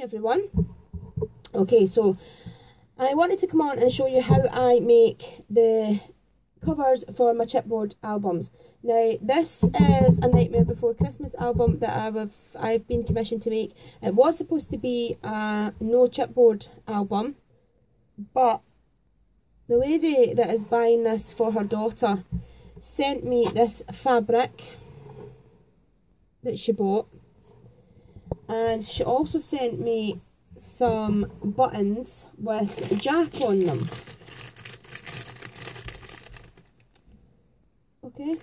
Everyone. Okay, so I wanted to come on and show you how I make the covers for my chipboard albums. Now this is a Nightmare Before Christmas album that I've been commissioned to make. It was supposed to be a no chipboard album, but the lady that is buying this for her daughter sent me this fabric that she bought, and she also sent me some buttons with Jack on them. Okay,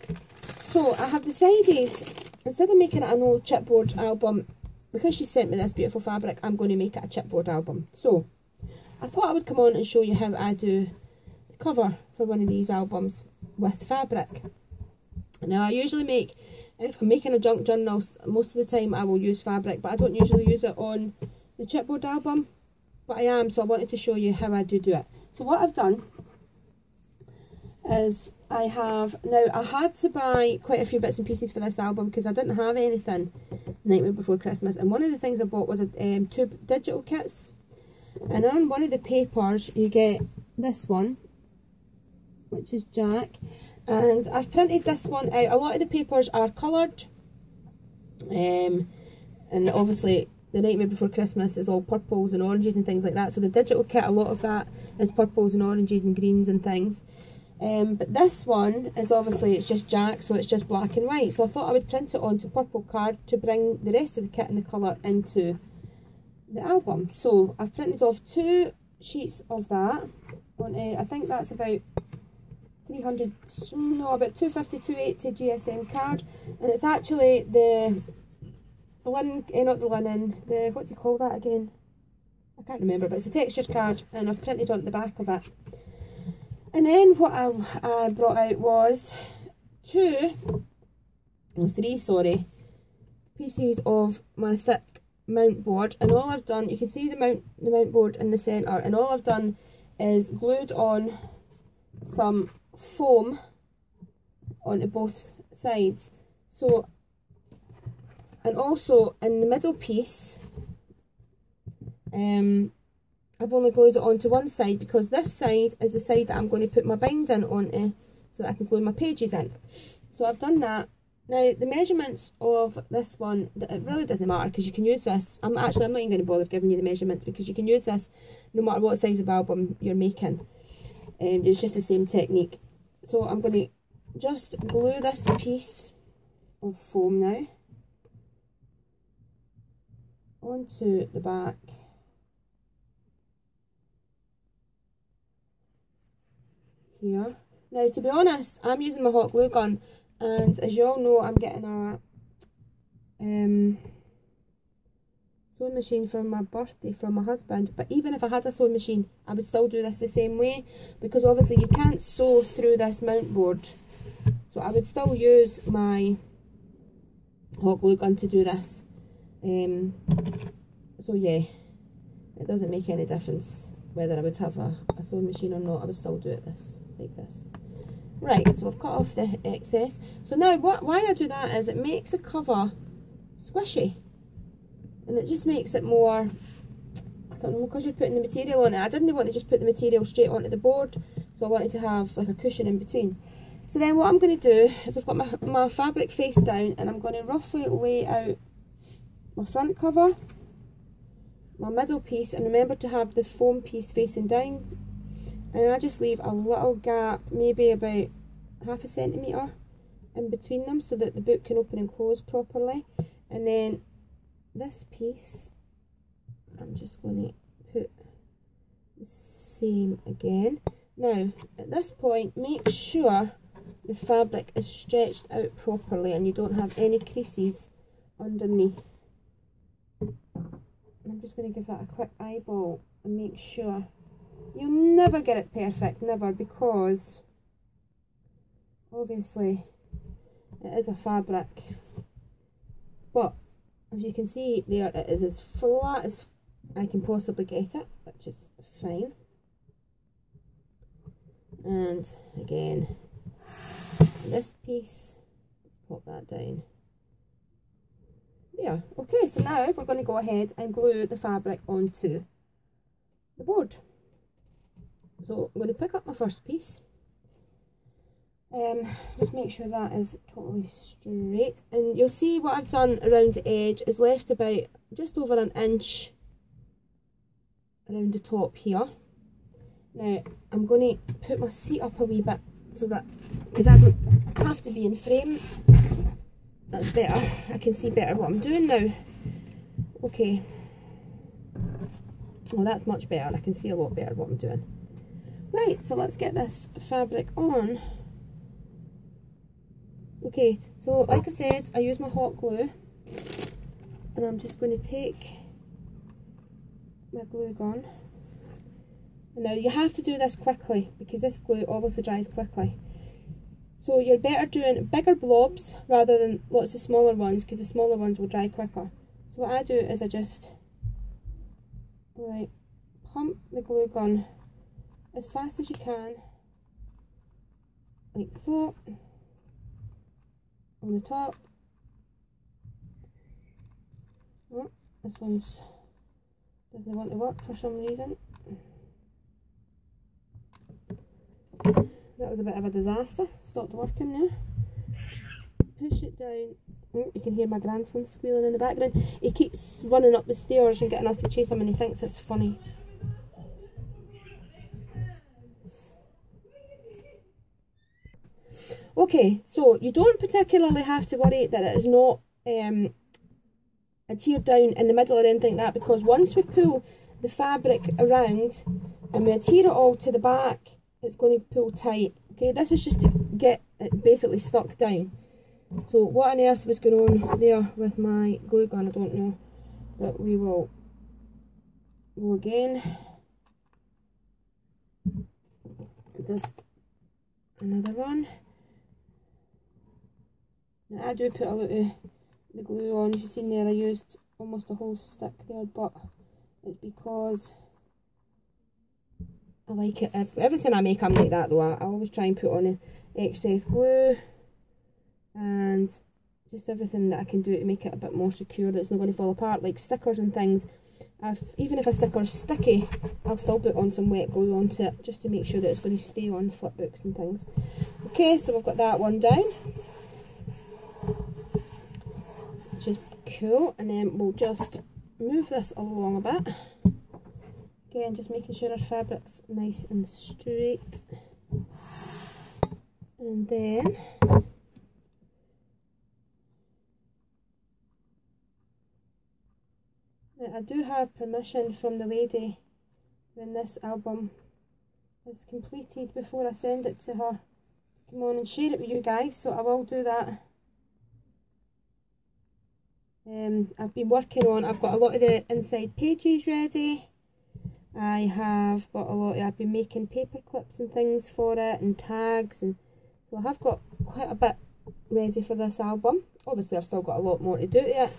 so I have decided, instead of making it an old chipboard album, because she sent me this beautiful fabric, I'm going to make it a chipboard album. So I thought I would come on and show you how I do the cover for one of these albums with fabric. Now I usually make, if I'm making a junk journal, most of the time I will use fabric, but I don't usually use it on the chipboard album, but I am, so I wanted to show you how I do it. So what I've done is I had to buy quite a few bits and pieces for this album because I didn't have anything Nightmare Before Christmas, and one of the things I bought was two digital kits, and on one of the papers you get this one, which is Jack. And I've printed this one out. A lot of the papers are coloured, and obviously the Nightmare Before Christmas is all purples and oranges and things like that, so the digital kit, a lot of that is purples and oranges and greens and things. But this one is obviously, it's just Jack, so it's just black and white, so I thought I would print it onto purple card to bring the rest of the kit and the colour into the album. So I've printed off 2 sheets of that on I think that's about 300, no, about 250, 280 GSM card, and it's actually the linen, not the linen, the, what do you call that again? I can't remember, but it's a textured card, and I've printed on the back of it. And then what I brought out was 3 pieces of my thick mount board, and all I've done, you can see the mount board in the centre, and all I've done is glued on some foam onto both sides. So, and also in the middle piece, I've only glued it onto one side because this side is the side that I'm going to put my binding onto so that I can glue my pages in. So I've done that. Now the measurements of this one, it really doesn't matter because you can use this. I'm not even going to bother giving you the measurements because you can use this no matter what size of album you're making. It's just the same technique. So I'm going to just glue this piece of foam now onto the back. Here. Now to be honest, I'm using my hot glue gun, and as you all know, I'm getting a sewing machine for my birthday from my husband. But even if I had a sewing machine, I would still do this the same way because obviously you can't sew through this mount board, so I would still use my hot glue gun to do this. So yeah, it doesn't make any difference whether I would have a sewing machine or not. I would still do it like this. Right, so I've cut off the excess. So now why I do that is it makes the cover squishy, and it just makes it more, I don't know, because you're putting the material on it. I didn't want to just put the material straight onto the board, so I wanted to have like a cushion in between. So then what I'm going to do is I've got my fabric face down, and I'm going to roughly lay out my front cover, my middle piece, and remember to have the foam piece facing down, and I just leave a little gap, maybe about ½ centimetre in between them so that the book can open and close properly. And then this piece, I'm just going to put the same again. Now at this point, make sure the fabric is stretched out properly and you don't have any creases underneath. I'm just going to give that a quick eyeball and make sure. You'll never get it perfect, never, because obviously it is a fabric, but as you can see there, it is as flat as I can possibly get it, which is fine. And again, this piece, let's pop that down. There. Okay, so now we're going to go ahead and glue the fabric onto the board. So I'm going to pick up my first piece. Just make sure that is totally straight, and you'll see what I've done around the edge is left about just over an inch around the top here. Now I'm going to put my seat up a wee bit so that, because I don't have to be in frame, that's better, I can see better what I'm doing now. Okay, well that's much better, I can see a lot better what I'm doing. Right, so let's get this fabric on. Okay, so like I said, I use my hot glue, and I'm just going to take my glue gun. And now you have to do this quickly because this glue obviously dries quickly. So you're better doing bigger blobs rather than lots of smaller ones, because the smaller ones will dry quicker. So what I do is I just pump the glue gun as fast as you can, like so, on the top. Oh, this one's doesn't want to work for some reason. That was a bit of a disaster. Stopped working now. Push it down. Oh, you can hear my grandson squealing in the background. He keeps running up the stairs and getting us to chase him, and he thinks it's funny. Okay, so you don't particularly have to worry that it is not adhered down in the middle or anything like that, because once we pull the fabric around and we adhere it all to the back, it's going to pull tight. Okay, this is just to get it basically stuck down. So what on earth was going on there with my glue gun, I don't know, but we will go again. Just another one. Now I do put a lot of the glue on. You've seen there I used almost a whole stick there, but it's because I like it. Everything I make I'm like that though. I always try and put on excess glue and just everything that I can do to make it a bit more secure, that it's not going to fall apart, like stickers and things. Even if a sticker's sticky, I'll still put on some wet glue onto it just to make sure that it's going to stay on flip books and things. Okay, so we've got that one down, which is cool, and then we'll just move this along a bit. Again, just making sure our fabric's nice and straight. And then now I do have permission from the lady when this album is completed before I send it to her. Come on and share it with you guys, so I will do that. I've been working on, I've got a lot of the inside pages ready. I have got a lot, I've been making paper clips and things for it, and tags, and so I have got quite a bit ready for this album. Obviously I've still got a lot more to do to it,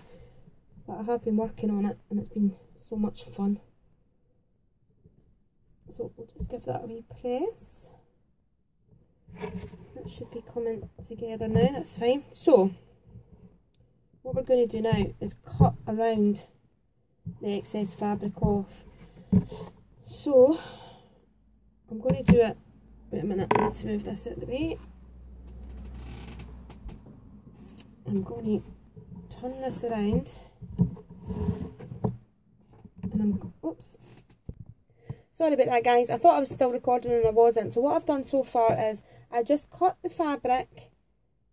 but I have been working on it and it's been so much fun. So we'll just give that a wee press. That should be coming together now, that's fine. So what we're going to do now is cut around the excess fabric off. So I'm going to do it, wait a minute, I need to move this out of the way. I'm going to turn this around and I'm, oops, sorry about that guys, I thought I was still recording and I wasn't. So what I've done so far is I just cut the fabric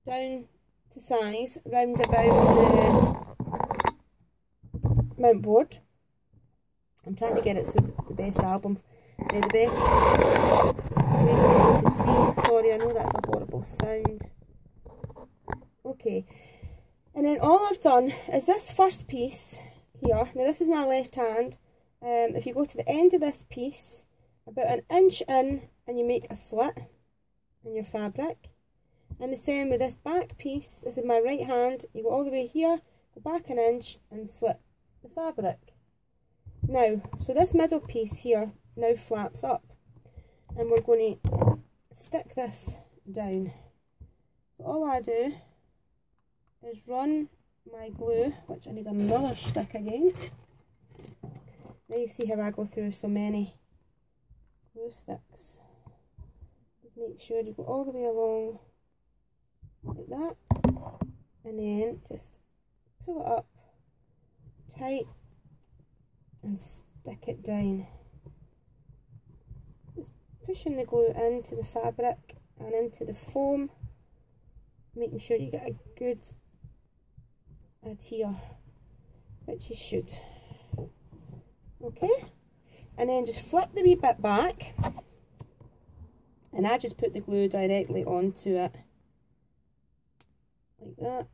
down to size round about the mount board. I'm trying to get it to the best album, the best way for you to see. Sorry, I know that's a horrible sound. Okay, and then all I've done is this first piece here. Now this is my left hand. If you go to the end of this piece, about an inch in, and you make a slit in your fabric. And the same with this back piece. This is my right hand. You go all the way here, go back an inch, and slit the fabric. Now, so this middle piece here now flaps up, and we're going to stick this down. So all I do is run my glue, which I need another stick again. Now you see how I go through so many glue sticks. Just make sure you go all the way along like that, and then just pull it up tight and stick it down. Just pushing the glue into the fabric and into the foam, making sure you get a good adhere, which you should. Okay, and then just flip the wee bit back, and I just put the glue directly onto it like that,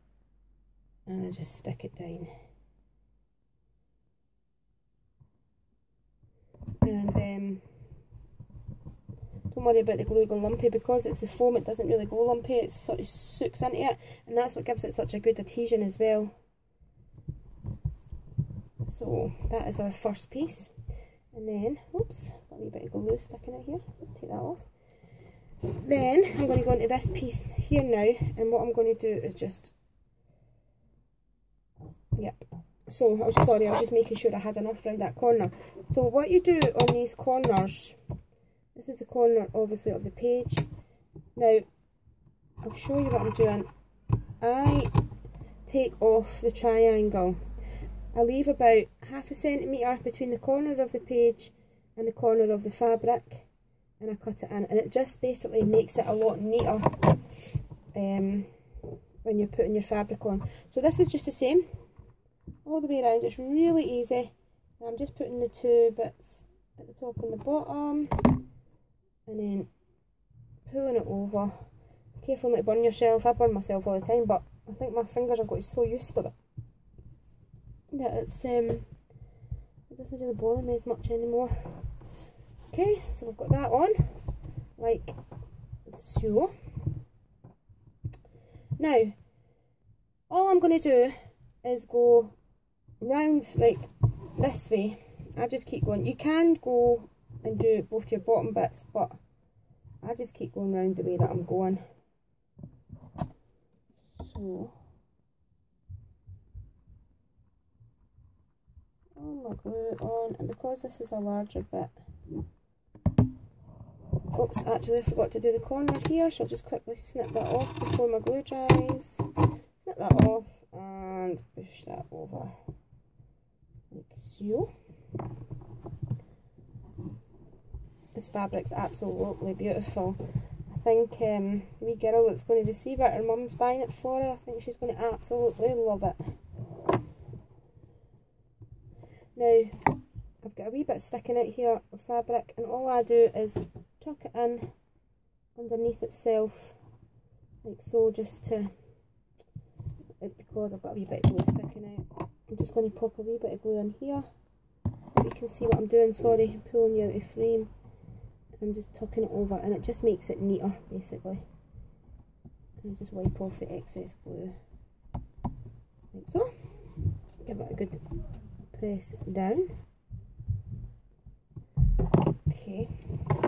and I just stick it down. And don't worry about the glue going lumpy, because it's the foam, it doesn't really go lumpy, it sort of soaks into it, and that's what gives it such a good adhesion as well. So that is our first piece, and then, oops, got a wee bit of glue sticking it here, just take that off. Then I'm going to go into this piece here now, and what I'm going to do is just, yep, so I was just making sure I had enough around that corner. So what you do on these corners, this is the corner obviously of the page. Now I'll show you what I'm doing. I take off the triangle. I leave about ½ centimetre between the corner of the page and the corner of the fabric, and I cut it in, and it just basically makes it a lot neater when you're putting your fabric on. So this is just the same all the way around. It's really easy. I'm just putting the two bits at the top and the bottom, and then pulling it over. Be careful not to burn yourself. I burn myself all the time, but I think my fingers have got so used to it that it doesn't really bother me as much anymore. Okay, so we've got that on like so. Now all I'm going to do is go round like this way. I just keep going. You can go and do both your bottom bits, but I just keep going round the way that I'm going. So all my glue on, and because this is a larger bit, oops, actually I forgot to do the corner here, so I'll just quickly snip that off before my glue dries. Snip that off and push that over like so. This fabric's absolutely beautiful. I think the wee girl that's going to receive it, her mum's buying it for her. I think she's going to absolutely love it. Now I've got a wee bit sticking out here of fabric, and all I do is tuck it in underneath itself like so, just to, it's because I've got a wee bit of glue sticking out. I'm just going to pop a wee bit of glue in here. You can see what I'm doing, sorry, I'm pulling you out of frame. I'm just tucking it over, and it just makes it neater basically. And just wipe off the excess glue like so. Give it a good press down. Okay,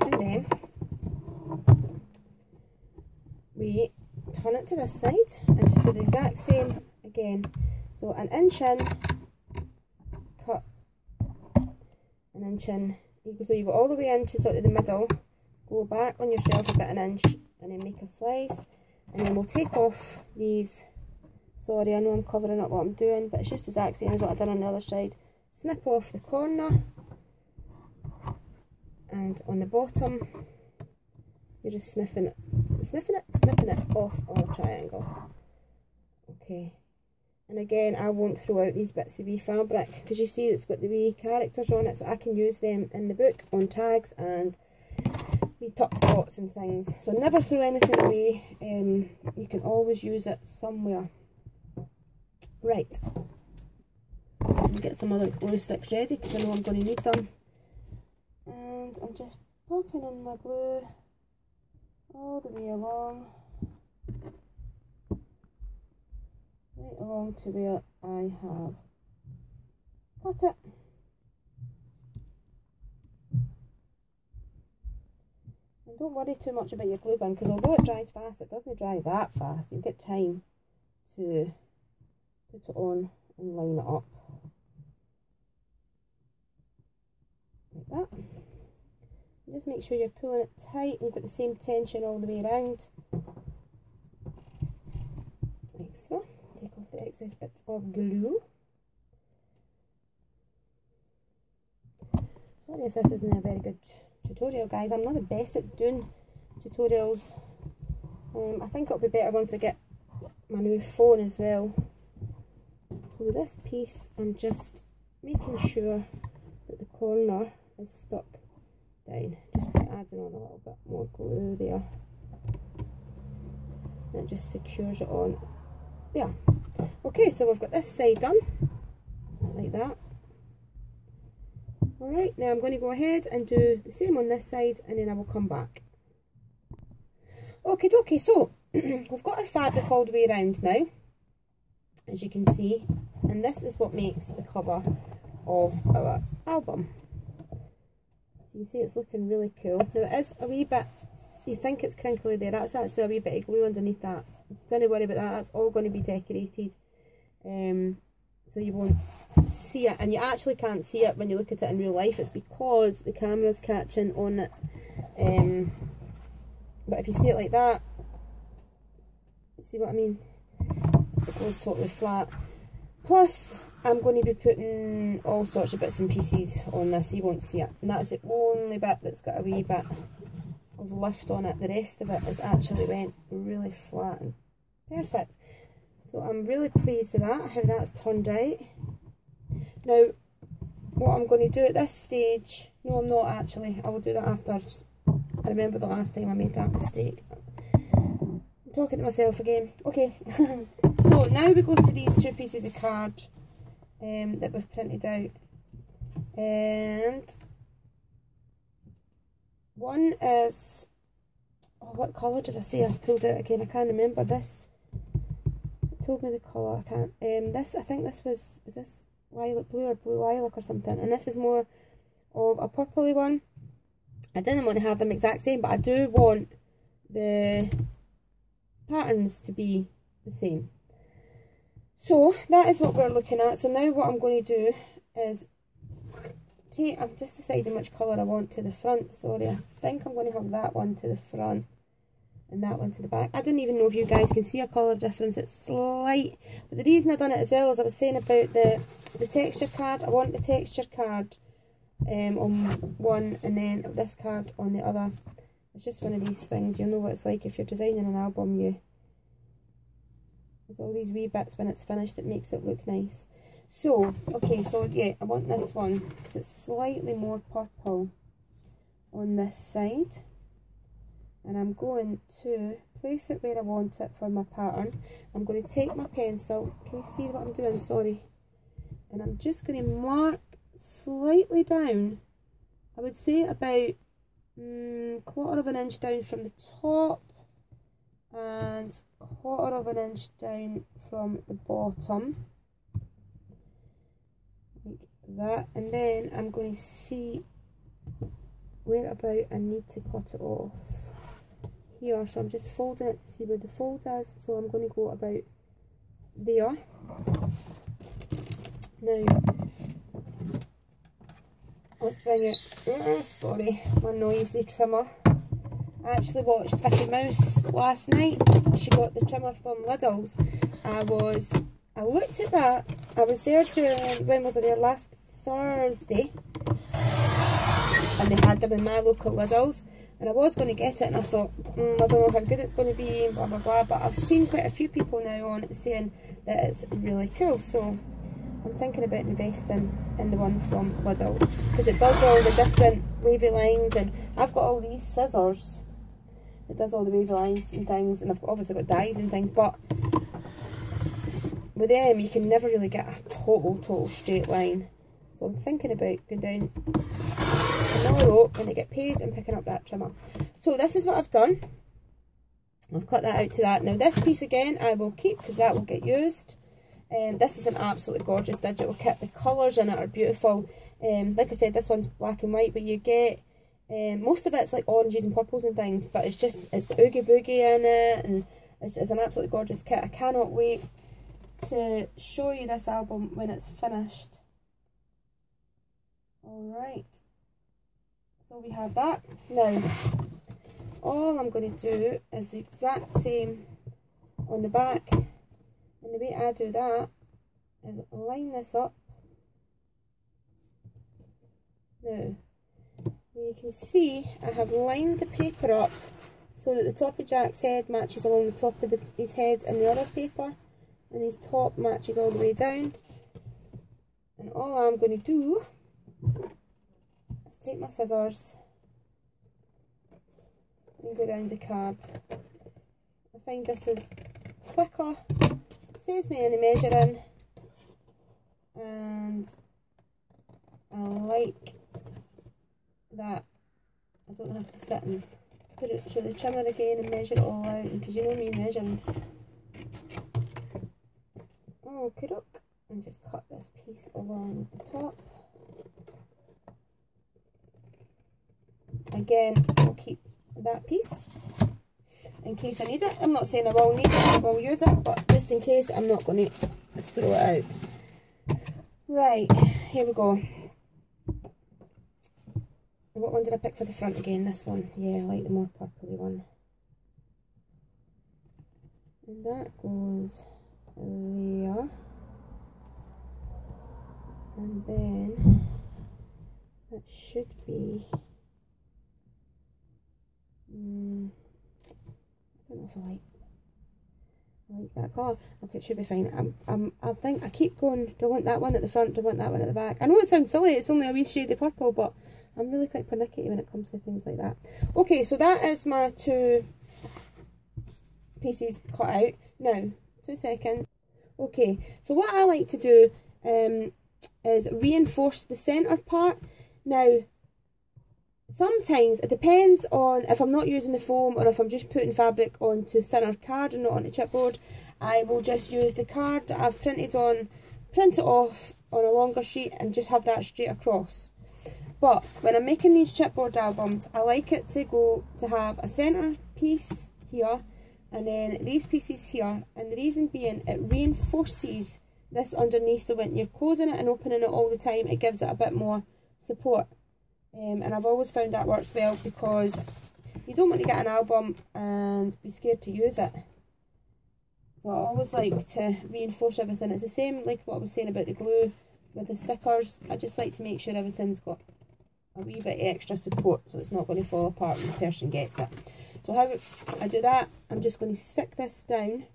and then we turn it to this side and just do the exact same again. So an inch in, cut an inch in. So you go all the way into sort of the middle, go back on yourself about an inch, and then make a slice, and then we'll take off these. Sorry, I know I'm covering up what I'm doing, but it's just the exact same as what I've done on the other side. Snip off the corner, and on the bottom you're just snipping it off on a triangle. Okay, and again I won't throw out these bits of wee fabric, because you see it's got the wee characters on it, so I can use them in the book on tags and wee tuck spots and things. So never throw anything away, you can always use it somewhere. Right, get some other glue sticks ready, because I know I'm going to need them. And I'm just popping in my glue all the way along, right along to where I have cut it. And don't worry too much about your glue gun, because although it dries fast, it doesn't dry that fast. You'll get time to put it on and line it up like that. And just make sure you're pulling it tight and you've got the same tension all the way around, like so. Take off the excess bits of glue. Sorry if this isn't a very good tutorial, guys. I'm not the best at doing tutorials. I think it'll be better once I get my new phone as well. So with this piece, I'm just making sure that the corner is stuck down, just by adding on a little bit more glue there, and it just secures it on there. Okay, so we've got this side done like that. Alright, now I'm going to go ahead and do the same on this side, and then I will come back. Okie dokie, so we've got our fabric all the way around now, as you can see, and this is what makes the cover of our album. You see it's looking really cool. Now it is a wee bit, you think it's crinkly there, that's actually a wee bit of glue underneath that. Don't worry about that, that's all going to be decorated. So you won't see it, and you actually can't see it when you look at it in real life. It's because the camera's catching on it. But if you see it like that, see what I mean? It goes totally flat. Plus, I'm going to be putting all sorts of bits and pieces on this, so you won't see it. And that's the only bit that's got a wee bit of lift on it. The rest of it is actually went really flat and perfect. So I'm really pleased with that, how that's turned out. Now, what I'm going to do at this stage, no I'm not actually, I will do that after. I remember the last time I made that mistake. I'm talking to myself again. Okay, so now we go to these two pieces of card that we've printed out. And one is, oh, what colour did I say I pulled out again? I can't remember this. It told me the colour, I can't. This, I think this was this lilac blue or blue lilac or something, and this is more of a purpley one. I didn't want to have them exact same, but I do want the patterns to be the same. So that is what we're looking at. So now what I'm going to do is take, I'm just deciding which colour I want to the front. Sorry, I think I'm going to have that one to the front and that one to the back. I don't even know if you guys can see a colour difference. It's slight, but the reason I've done it as well, as I was saying about the texture card, I want the texture card on one and then this card on the other. It's just one of these things, you'll know what it's like if you're designing an album. There's all these wee bits when it's finished, it makes it look nice. So, okay, so yeah, I want this one because it's slightly more purple on this side, and I'm going to place it where I want it for my pattern. I'm going to take my pencil, can you see what I'm doing? Sorry. And I'm just going to mark slightly down, I would say about 1/4 of an inch down from the top and 1/4 of an inch down from the bottom, like that. And then I'm going to see where about I need to cut it off here, so I'm just folding it to see where the fold is. So I'm going to go about there. Now let's bring it, sorry, my noisy trimmer. I actually watched Vicky Mouse last night. She got the trimmer from Lidl's. I looked at that. I was there during, when was I there? Last Thursday. And they had them in my local Lidl's. And I was going to get it and I thought, I don't know how good it's going to be, blah blah blah. But I've seen quite a few people now on it saying that it's really cool. So I'm thinking about investing in the one from Lidl's because it does all the different wavy lines, and I've got all these scissors. It does all the wavy lines and things, and I've obviously got dies and things, but with them you can never really get a total straight line. So I'm thinking about going down another rope when I get paid and picking up that trimmer. So this is what I've done. I've cut that out to that. Now this piece again I will keep because that will get used. This is an absolutely gorgeous digital kit. The colours in it are beautiful. Like I said, this one's black and white, but you get most of it's like oranges and purples and things, but it's got Oogie Boogie in it, and it's an absolutely gorgeous kit. I cannot wait to show you this album when it's finished. Alright, so we have that. Now, all I'm going to do is the exact same on the back, and the way I do that is line this up. Now, you can see I have lined the paper up so that the top of Jack's head matches along the top of his head in the other paper, and his top matches all the way down. And all I'm going to do is take my scissors and go around the card. I find this is quicker, saves me any measuring, and I like that I don't have to sit and put it through the trimmer again and measure it all out, because you know me measuring. Okay, and just cut this piece along the top. Again, I'll keep that piece in case I need it. I'm not saying I will need it, I will use it, but just in case, I'm not going to throw it out. Right, here we go. What one did I pick for the front again? This one. Yeah, I like the more purpley one. And that goes there. And then that should be I don't know if I like that colour. Okay, it should be fine. I think I keep going, do I want that one at the front, do I want that one at the back? I know it sounds silly, it's only a wee shade of purple, but I'm really quite pernickety when it comes to things like that. Okay, so that is my two pieces cut out. Now, 2 seconds. Okay, so what I like to do is reinforce the centre part. Now, sometimes it depends on if I'm not using the foam or if I'm just putting fabric onto thinner card and not onto chipboard. I will just use the card that I've printed on, print it off on a longer sheet and just have that straight across. But when I'm making these chipboard albums, I like it to have a centre piece here and then these pieces here, and the reason being it reinforces this underneath, so when you're closing it and opening it all the time, it gives it a bit more support. And I've always found that works well, because you don't want to get an album and be scared to use it. So I always like to reinforce everything. It's the same like what I was saying about the glue with the stickers. I just like to make sure everything's got a wee bit extra support, so it's not going to fall apart when the person gets it. So how I do that, I'm just going to stick this down,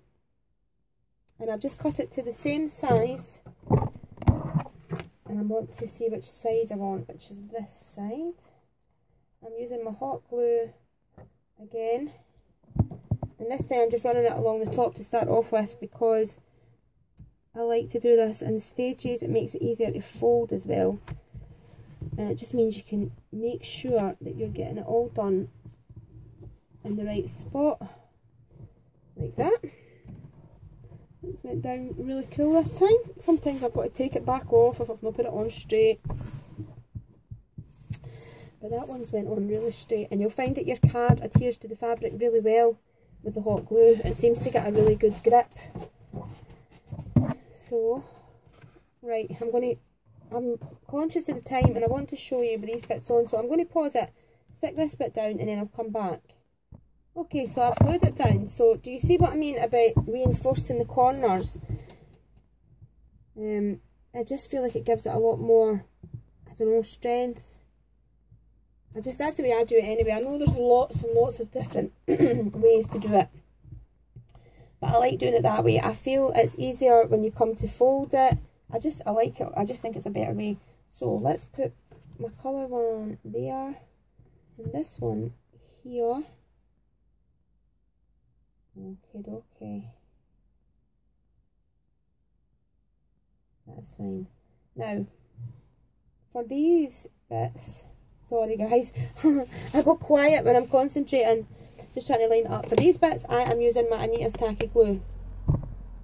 and I've just cut it to the same size, and I want to see which side I want, which is this side. I'm using my hot glue again, and this time I'm just running it along the top to start off with, because I like to do this in stages. It makes it easier to fold as well, and it just means you can make sure that you're getting it all done in the right spot, like that. It's went down really cool this time. Sometimes I've got to take it back off if I've not put it on straight, but that one's went on really straight, and you'll find that your card adheres to the fabric really well with the hot glue. It seems to get a really good grip. So, right, I'm conscious of the time and I want to show you with these bits on, so I'm going to pause it, stick this bit down, and then I'll come back. Okay, so I've glued it down. So do you see what I mean about reinforcing the corners? I just feel like it gives it a lot more, I don't know, strength. That's the way I do it anyway. I know there's lots and lots of different ways to do it, but I like doing it that way. I feel it's easier when you come to fold it. I like it. I just think it's a better way. So let's put my colour one there and this one here. Okay. That's fine. Now, for these bits, sorry guys, I go quiet when I'm concentrating, just trying to line it up. For these bits, I am using my Anita's Tacky Glue.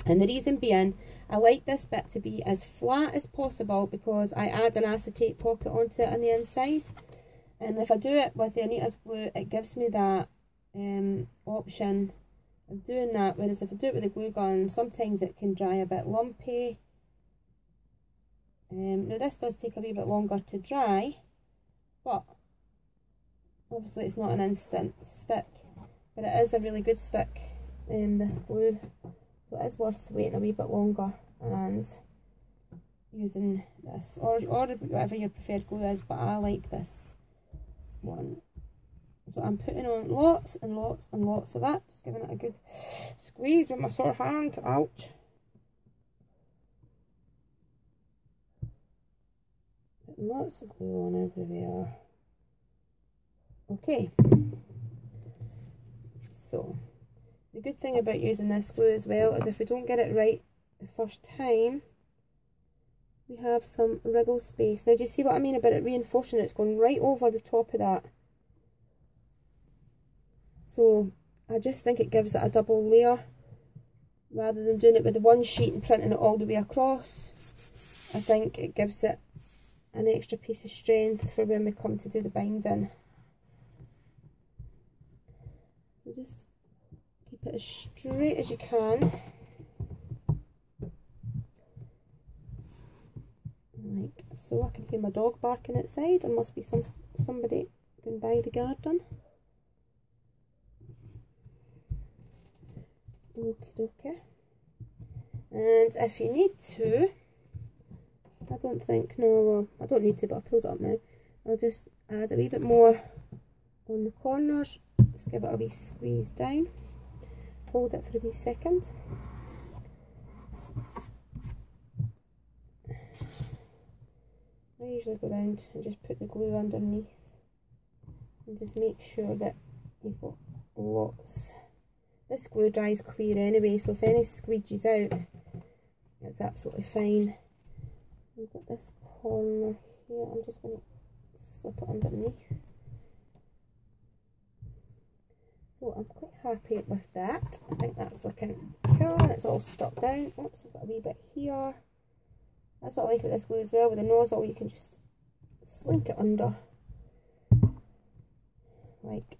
And the reason being, I like this bit to be as flat as possible, because I add an acetate pocket onto it on the inside. And if I do it with the Anita's Glue, it gives me that option of doing that, whereas if I do it with a glue gun, sometimes it can dry a bit lumpy. Now this does take a wee bit longer to dry, but obviously it's not an instant stick, but it is a really good stick, this glue, so it is worth waiting a wee bit longer and using this, or whatever your preferred glue is, but I like this one. So I'm putting on lots and lots and lots of that, just giving it a good squeeze with my sore hand. Ouch. Putting lots of glue on everywhere. Okay. So the good thing about using this glue as well is if we don't get it right the first time, we have some wriggle space. Now do you see what I mean about it reinforcing? It's going right over the top of that. So I just think it gives it a double layer rather than doing it with the one sheet and printing it all the way across. I think it gives it an extra piece of strength for when we come to do the binding. So just keep it as straight as you can. Like so. I can hear my dog barking outside. There must be somebody going by the garden. Okay. And if you need to, I don't need to, but I've pulled it up now. I'll just add a wee bit more on the corners. Just give it a wee squeeze down. Hold it for a wee second. I usually go around and just put the glue underneath and just make sure that you've got lots. This glue dries clear anyway, so if any squeegees out, it's absolutely fine. We've got this corner here, I'm just going to slip it underneath. So I'm quite happy with that. I think that's looking cool, and it's all stuck down. Oops, I've got a wee bit here. That's what I like with this glue as well. With the nozzle, you can just slink it under. Like,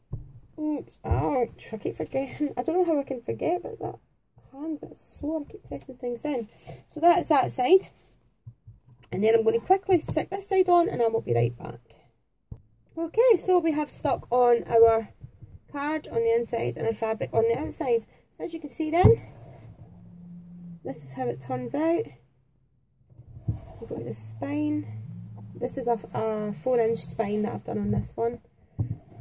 oops, ouch, I keep forgetting. I don't know how I can forget about that hand, but it's sore. I keep pressing things in. So that's that side. And then I'm going to quickly stick this side on and I will be right back. Okay, so we have stuck on our card on the inside and our fabric on the outside. So as you can see then, this is how it turns out. We've got the spine. This is a 4-inch spine that I've done on this one.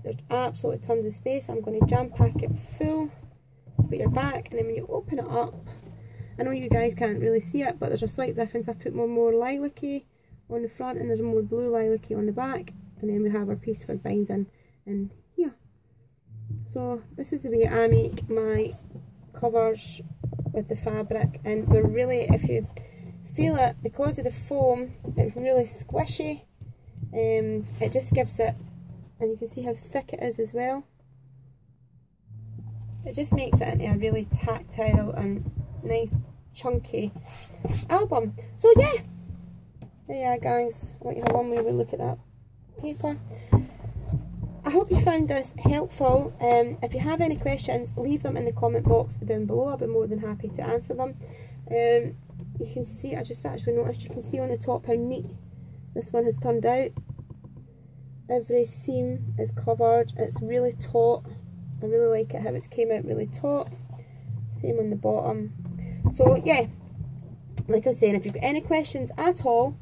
There's absolutely tons of space. I'm going to jam pack it full, put your back, and then when you open it up, I know you guys can't really see it, but there's a slight difference. I've put more lilac-y on the front and there's more blue lilac-y on the back, and then we have our piece for binding in here. So this is the way I make my covers with the fabric, and they're really, if you feel it, because of the foam, it's really squishy. It just gives it, and you can see how thick it is as well. It just makes it into a really tactile and nice chunky album. So yeah, there you are guys. I'll let you have one more look at that paper. I hope you found this helpful. If you have any questions, leave them in the comment box down below. I'll be more than happy to answer them. You can see, I just actually noticed, you can see on the top how neat this one has turned out. Every seam is covered. It's really taut. I really like it how it's came out really taut. Same on the bottom. So yeah, like I was saying, if you've got any questions at all,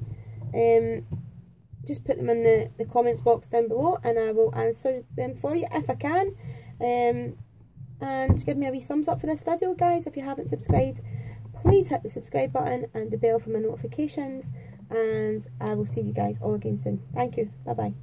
just put them in the comments box down below and I will answer them for you if I can. And give me a wee thumbs up for this video guys. If you haven't subscribed, please hit the subscribe button and the bell for my notifications, and I will see you guys all again soon. Thank you. Bye bye.